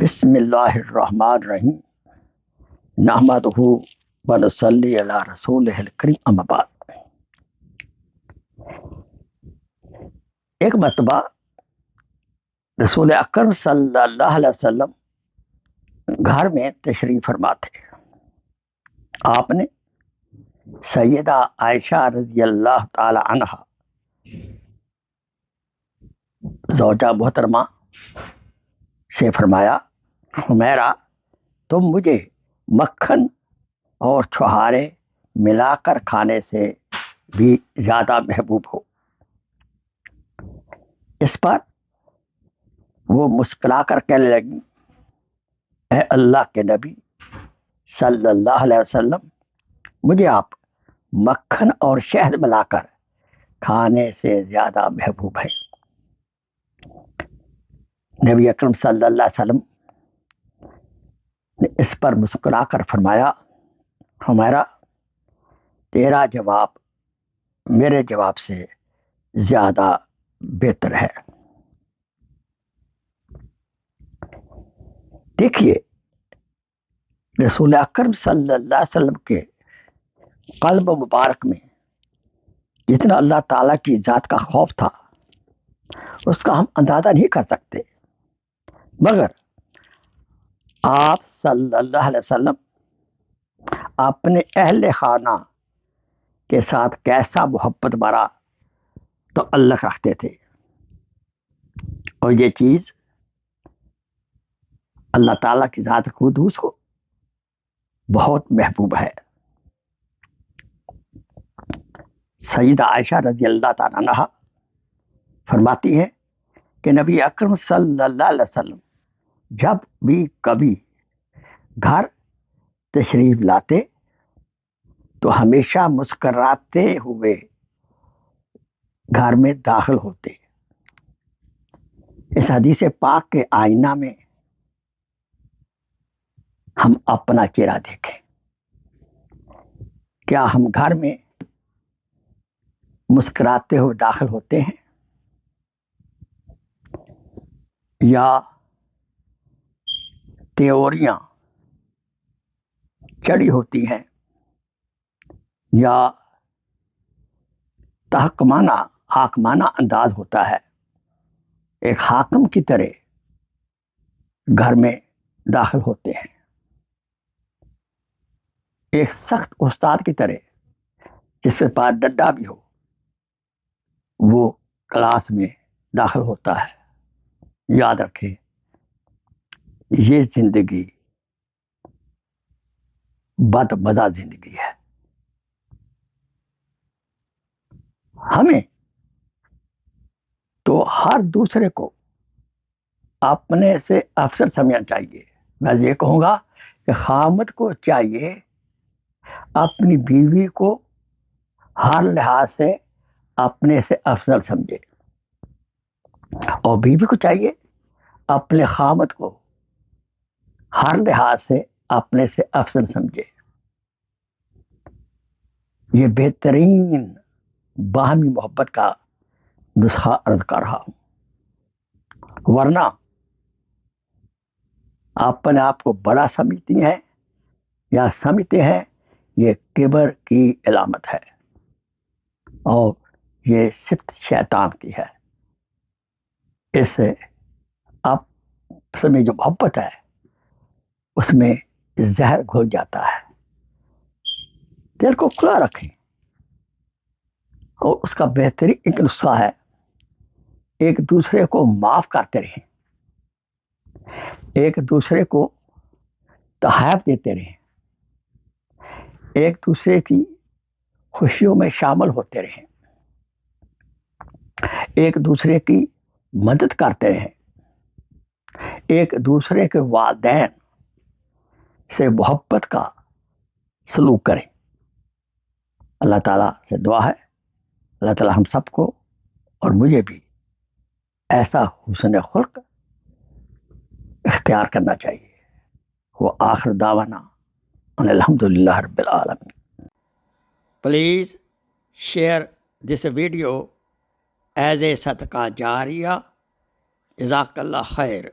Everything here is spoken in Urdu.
بسم اللہ الرحمن الرحیم نحمدہ ونصلی علی رسولہ الکریم اما بعد۔ ایک مرتبہ رسول اکرم صلی اللہ علیہ وسلم گھر میں تشریف فرما تھے۔ آپ نے سیدہ عائشہ رضی اللہ تعالی عنہا زوجہ محترمہ سے فرمایا، حمیرہ تم مجھے مکھن اور چھہارے ملا کر کھانے سے بھی زیادہ محبوب ہو۔ اس پر وہ مسکرا کر کہنے لگی، اے اللہ کے نبی صلی اللہ علیہ وسلم، مجھے آپ مکھن اور شہد ملا کر کھانے سے زیادہ محبوب ہیں۔ نبی اکرم صلی اللہ علیہ وسلم نے اس پر مسکرا کر فرمایا، حمیرہ تیرا جواب میرے جواب سے زیادہ بہتر ہے۔ دیکھیے، رسول اکرم صلی اللہ علیہ وسلم کے قلب مبارک میں جتنا اللہ تعالیٰ کی ذات کا خوف تھا اس کا ہم اندازہ نہیں کر سکتے، مگر آپ صلی اللہ علیہ وسلم اپنے اہل خانہ کے ساتھ کیسا محبت بھرا تعلق رکھتے تھے، اور یہ چیز اللہ تعالیٰ کی ذات قدوس کو بہت محبوب ہے۔ سیدہ عائشہ رضی اللہ تعالیٰ عنہا فرماتی ہیں کہ نبی اکرم صلی اللہ علیہ وسلم جب بھی کبھی گھر تشریف لاتے تو ہمیشہ مسکراتے ہوئے گھر میں داخل ہوتے۔ اس حدیث پاک کے آئینہ میں ہم اپنا چہرہ دیکھیں۔ کیا ہم گھر میں مسکراتے ہوئے داخل ہوتے ہیں، یا تیوریاں چڑی ہوتی ہیں، یا حاکمانہ انداز ہوتا ہے، ایک حاکم کی طرح گھر میں داخل ہوتے ہیں، ایک سخت استاد کی طرح جس کے پاس ڈنڈا بھی ہو وہ کلاس میں داخل ہوتا ہے۔ یاد رکھیں، یہ زندگی بد مزہ زندگی ہے۔ ہمیں تو ہر دوسرے کو اپنے سے افضل سمجھنا چاہیے۔ میں یہ کہوں گا کہ خامد کو چاہیے اپنی بیوی کو ہر لحاظ سے اپنے سے افضل سمجھے، اور بیوی کو چاہیے اپنے خامد کو ہر لحاظ سے اپنے سے افضل سمجھے۔ یہ بہترین باہمی محبت کا نسخہ عرض کر رہا ہوں، ورنہ اپنے آپ کو بڑا سمجھتی ہیں یا سمجھتے ہیں، یہ کبر کی علامت ہے، اور یہ صفت شیطان کی ہے۔ اس سے آپ میں جو محبت ہے اس میں زہر گھل جاتا ہے۔ دل کو کھلا رکھیں، اور اس کا بہترین ایک نسخہ ہے، ایک دوسرے کو معاف کرتے رہیں، ایک دوسرے کو تحائف دیتے رہیں، ایک دوسرے کی خوشیوں میں شامل ہوتے رہیں، ایک دوسرے کی مدد کرتے رہیں، ایک دوسرے کے والدین سے محبت کا سلوک کریں۔ اللہ تعالیٰ سے دعا ہے، اللہ تعالیٰ ہم سب کو اور مجھے بھی ایسا حسن خلق اختیار کرنا چاہیے۔ وہ آخر دعوانا ان الحمدللہ رب العالمین۔ Please share this video as a صدقہ جاریہ۔ جزاک اللہ خیر۔